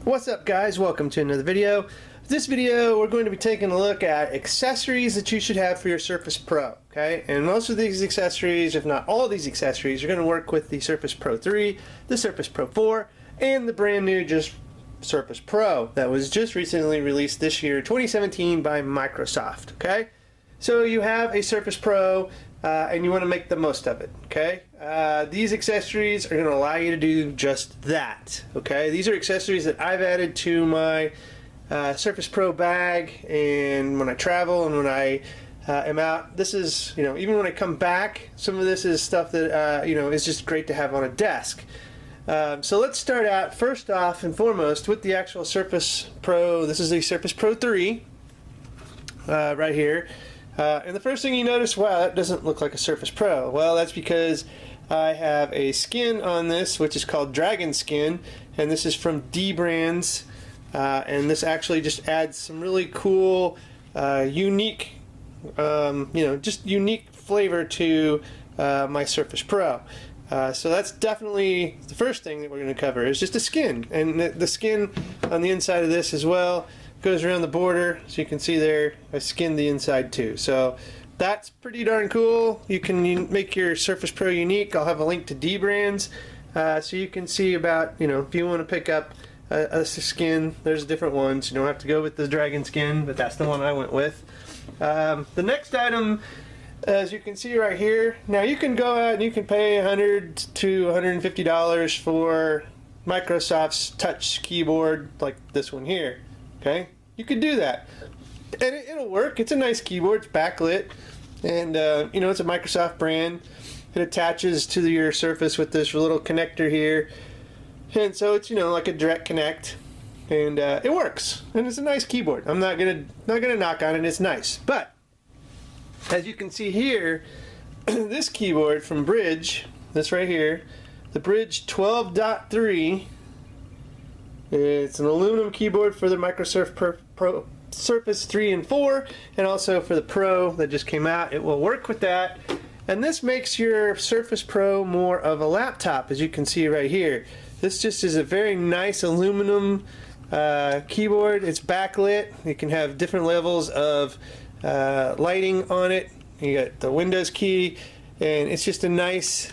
What's up guys, welcome to another video. This video we're going to be taking a look at accessories that you should have for your Surface Pro, okay? And most of these accessories, if not all of these accessories, are going to work with the Surface Pro 3, the Surface Pro 4, and the brand new Surface Pro that was just recently released this year, 2017, by Microsoft, okay? So you have a Surface Pro and you want to make the most of it, okay? These accessories are going to allow you to do just that, okay? These are accessories that I've added to my Surface Pro bag, and when I travel and when I am out, this is, you know, even when I come back, some of this is stuff that, you know, is just great to have on a desk. So let's start out first off and foremost with the actual Surface Pro. This is the Surface Pro 3 right here. And the first thing you notice, wow, that doesn't look like a Surface Pro. Well, that's because I have a skin on this, which is called Dragon Skin, and this is from Dbrand, and this actually just adds some really cool, unique, you know, just unique flavor to my Surface Pro. So that's definitely the first thing that we're going to cover is just the skin, and the skin on the inside of this as well goes around the border, so you can see there I skinned the inside too. So that's pretty darn cool. You can make your Surface Pro unique. I'll have a link to Dbrand's so you can see about, you know, if you want to pick up a skin, there's different ones. You don't have to go with the Dragon Skin, but that's the one I went with. The next item, as you can see right here, now you can go out and you can pay $100 to $150 for Microsoft's touch keyboard like this one here. Okay, you could do that, and it'll work. It's a nice keyboard. It's backlit, and you know, it's a Microsoft brand. It attaches to your Surface with this little connector here, and so it's, you know, like a direct connect, and it works. And it's a nice keyboard. I'm not gonna knock on it. It's nice, but as you can see here, this keyboard from Bridge, this right here, the Bridge 12.3. It's an aluminum keyboard for the Microsoft Pro Surface 3 and 4, and also for the Pro that just came out. It will work with that, and this makes your Surface Pro more of a laptop, as you can see right here. This just is a very nice aluminum keyboard. It's backlit. You can have different levels of lighting on it. You got the Windows key, and it's just a nice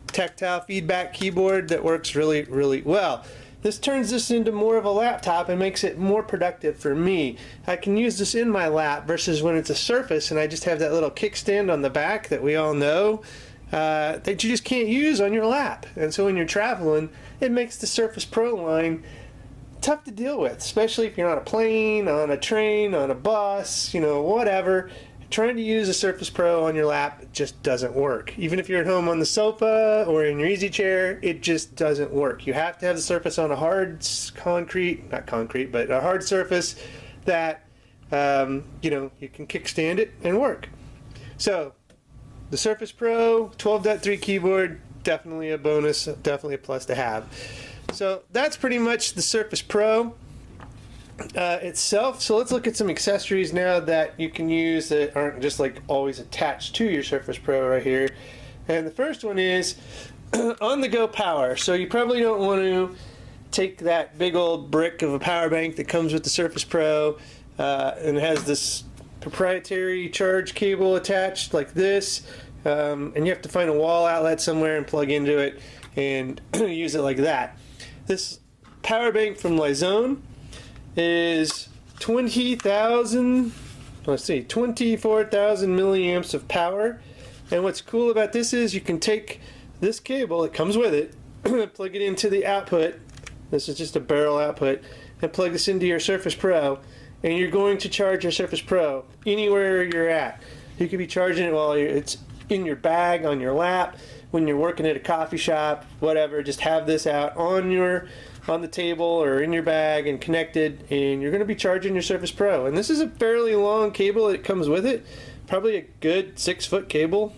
tactile feedback keyboard that works really, really well. This turns this into more of a laptop and makes it more productive for me. I can use this in my lap versus when it's a Surface and I just have that little kickstand on the back that we all know that you just can't use on your lap. And so when you're traveling, it makes the Surface Pro line tough to deal with, especially if you're on a plane, on a train, on a bus, you know, whatever. Trying to use a Surface Pro on your lap just doesn't work. Even if you're at home on the sofa or in your easy chair, it just doesn't work. You have to have the Surface on a hard concrete, not concrete, but a hard surface that, you know, you can kickstand it and work. So the Surface Pro 12.3 keyboard, definitely a bonus, definitely a plus to have. So that's pretty much the Surface Pro itself. So let's look at some accessories now that you can use that aren't just like always attached to your Surface Pro right here. And the first one is on-the-go power. So you probably don't want to take that big old brick of a power bank that comes with the Surface Pro and it has this proprietary charge cable attached like this, and you have to find a wall outlet somewhere and plug into it and use it like that. This power bank from Lizone is 24,000 milliamps of power. And what's cool about this is you can take this cable that comes with it, plug it into the output. This is just a barrel output, and plug this into your Surface Pro, and you're going to charge your Surface Pro anywhere you're at. You could be charging it while it's in your bag, on your lap, when you're working at a coffee shop, whatever. Just have this out on the table or in your bag and connected, and you're going to be charging your Surface Pro. And this is a fairly long cable that comes with it, probably a good 6-foot cable.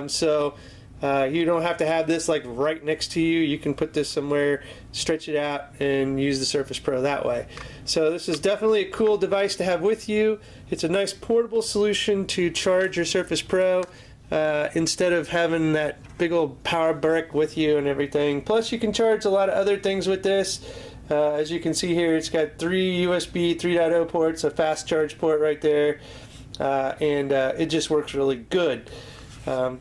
So you don't have to have this like right next to you. You can put this somewhere, stretch it out, and use the Surface Pro that way. So this is definitely a cool device to have with you. It's a nice portable solution to charge your Surface Pro. instead of having that big old power brick with you and everything. Plus you can charge a lot of other things with this. As you can see here, it's got 3 USB 3.0 ports, a fast charge port right there, and it just works really good.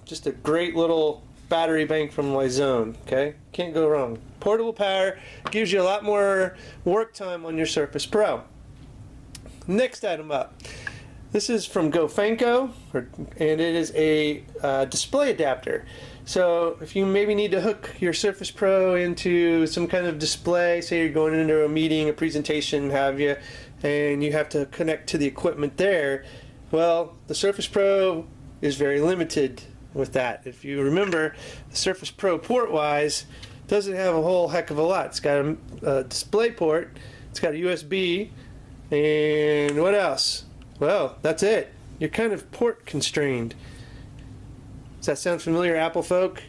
Just a great little battery bank from Lizone. Okay, can't go wrong. Portable power gives you a lot more work time on your Surface Pro. Next item up. This is from GoFanco, and it is a display adapter. So if you maybe need to hook your Surface Pro into some kind of display, say you're going into a meeting, a presentation, have you, and you have to connect to the equipment there, well, the Surface Pro is very limited with that. If you remember, the Surface Pro port-wise doesn't have a whole heck of a lot. It's got a display port, it's got a USB, and what else? Well, that's it. You're kind of port constrained. Does that sound familiar, Apple folk?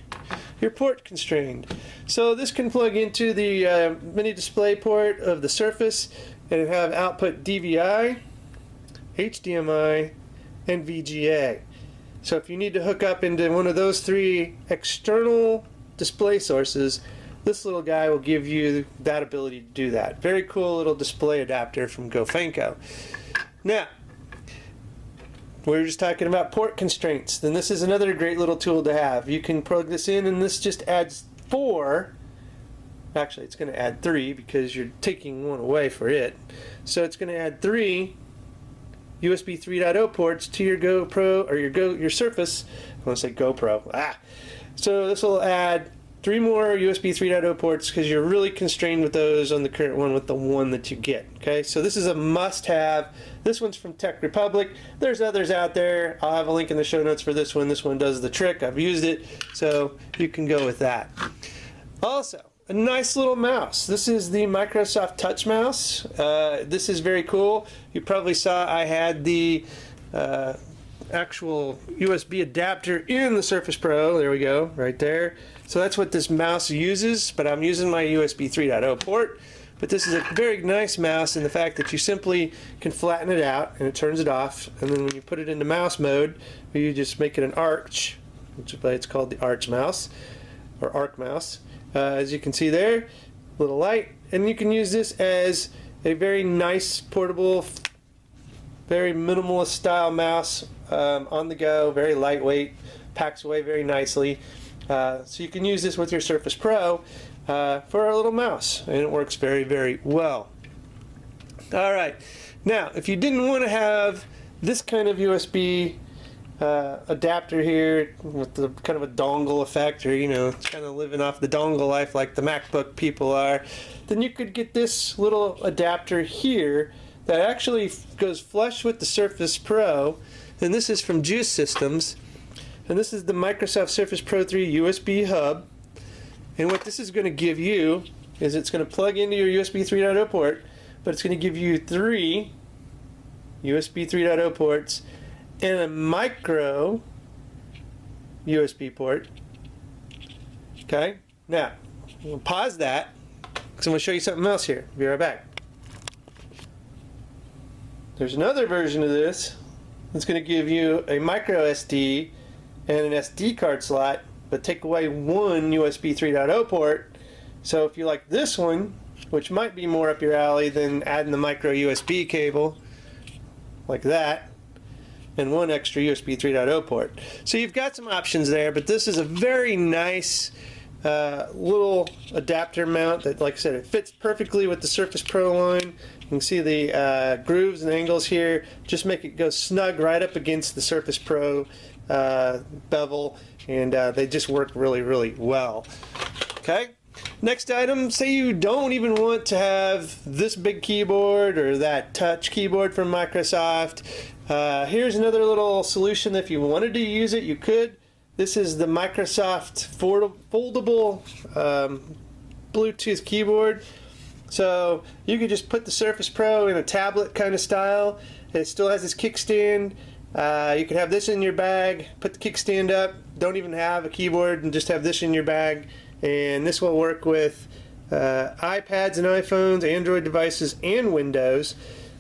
You're port constrained. So this can plug into the mini display port of the Surface, and it have output DVI, HDMI, and VGA. So if you need to hook up into one of those 3 external display sources, this little guy will give you that ability to do that. Very cool little display adapter from GoFanco. Now, we were just talking about port constraints. Then this is another great little tool to have. You can plug this in, and this just adds 4. Actually, it's going to add 3 because you're taking one away for it. So it's going to add 3 USB 3.0 ports to your GoPro or your Surface. I want to say GoPro. So this will add 3 more USB 3.0 ports because you're really constrained with those on the current one with the one that you get. Okay, so this is a must-have. This one's from Tech Republic. There's others out there. I'll have a link in the show notes for this one. This one does the trick. I've used it, so you can go with that. Also, a nice little mouse. This is the Microsoft Touch mouse. This is very cool. You probably saw I had the actual USB adapter in the Surface Pro. There we go, right there. So that's what this mouse uses, but I'm using my USB 3.0 port. But this is a very nice mouse in the fact that you simply can flatten it out and it turns it off, and then when you put it into mouse mode, you just make it an arch, which is why it's called the arch mouse or arc mouse. As you can see there, little light, and you can use this as a very nice portable, very minimalist style mouse on the go, very lightweight, packs away very nicely. So you can use this with your Surface Pro for a little mouse, and it works very, very well. Alright, now if you didn't want to have this kind of USB adapter here with the kind of a dongle effect, or you know, kind of living off the dongle life like the MacBook people are, then you could get this little adapter here that actually goes flush with the Surface Pro, and this is from Juice Systems, and this is the Microsoft Surface Pro 3 USB hub. And what this is going to give you is it's going to plug into your USB 3.0 port, but it's going to give you 3 USB 3.0 ports and a micro USB port. Okay, now we'll pause that because I'm going to show you something else here. Be right back. There's another version of this that's going to give you a micro SD and an SD card slot, but take away one USB 3.0 port. So if you like this one, which might be more up your alley than adding the micro USB cable, like that, and one extra USB 3.0 port. So you've got some options there, but this is a very nice little adapter mount that, like I said, it fits perfectly with the Surface Pro line. You can see the grooves and angles here. Just make it go snug right up against the Surface Pro bevel, and they just work really, really well. Okay, next item, say you don't even want to have this big keyboard or that touch keyboard from Microsoft. Here's another little solution. If you wanted to use it, you could. This is the Microsoft Foldable Bluetooth keyboard. So you could just put the Surface Pro in a tablet kind of style. It still has this kickstand. You could have this in your bag, put the kickstand up, don't even have a keyboard, and just have this in your bag. And this will work with iPads and iPhones, Android devices, and Windows.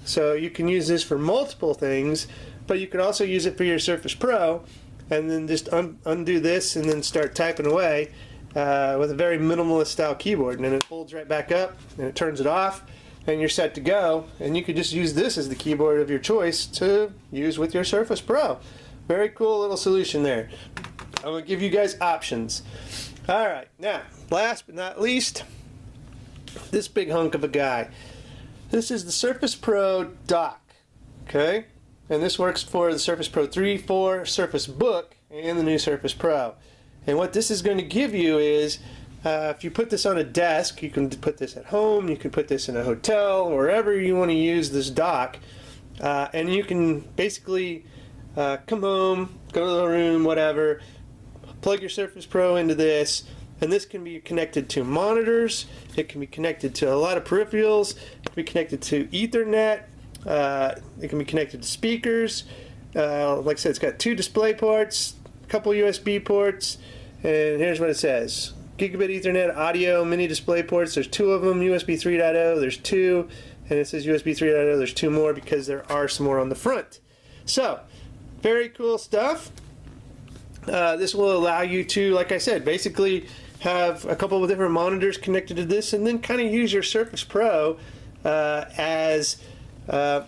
So you can use this for multiple things, but you could also use it for your Surface Pro. and then just undo this and then start typing away with a very minimalist style keyboard, and then it folds right back up and it turns it off and you're set to go. And you could just use this as the keyboard of your choice to use with your Surface Pro. Very cool little solution there. I'm going to give you guys options. Alright, now last but not least, this big hunk of a guy. This is the Surface Pro dock. Okay, and this works for the Surface Pro 3, 4, Surface Book, and the new Surface Pro. And what this is going to give you is, if you put this on a desk, you can put this at home, you can put this in a hotel, wherever you want to use this dock, and you can basically come home, go to the room, whatever, plug your Surface Pro into this, and this can be connected to monitors, it can be connected to a lot of peripherals, it can be connected to Ethernet, it can be connected to speakers. Like I said, it's got 2 display ports, a couple USB ports, and here's what it says. Gigabit Ethernet audio mini display ports, there's 2 of them. USB 3.0, there's 2, and it says USB 3.0, there's 2 more because there are some more on the front. So, very cool stuff. This will allow you to, like I said, basically have a couple of different monitors connected to this, and then kind of use your Surface Pro as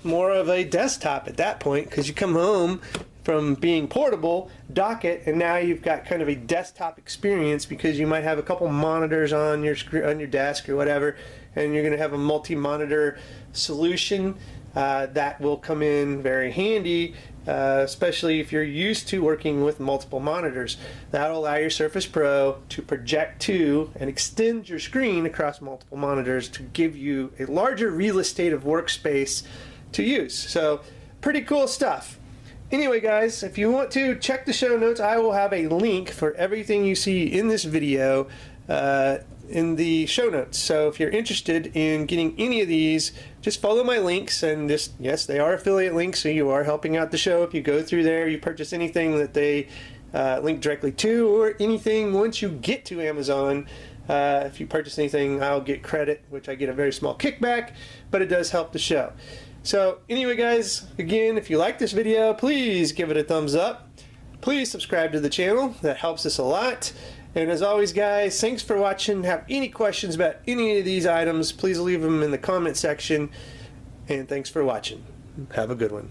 more of a desktop at that point, because you come home from being portable, dock it, and now you've got kind of a desktop experience, because you might have a couple monitors on your desk or whatever, and you're going to have a multi-monitor solution that will come in very handy, especially if you're used to working with multiple monitors. That will allow your Surface Pro to project to and extend your screen across multiple monitors to give you a larger real estate of workspace to use. So pretty cool stuff. Anyway guys, if you want to check the show notes, I will have a link for everything you see in this video in the show notes. So if you're interested in getting any of these, just follow my links, and just, yes, they are affiliate links, so you are helping out the show. If you go through there, you purchase anything that they link directly to, or anything once you get to Amazon. If you purchase anything, I'll get credit, which I get a very small kickback, but it does help the show. So anyway guys, again, if you like this video, please give it a thumbs up. Please subscribe to the channel. That helps us a lot. And as always guys, thanks for watching. Have any questions about any of these items, please leave them in the comment section. And thanks for watching. Have a good one.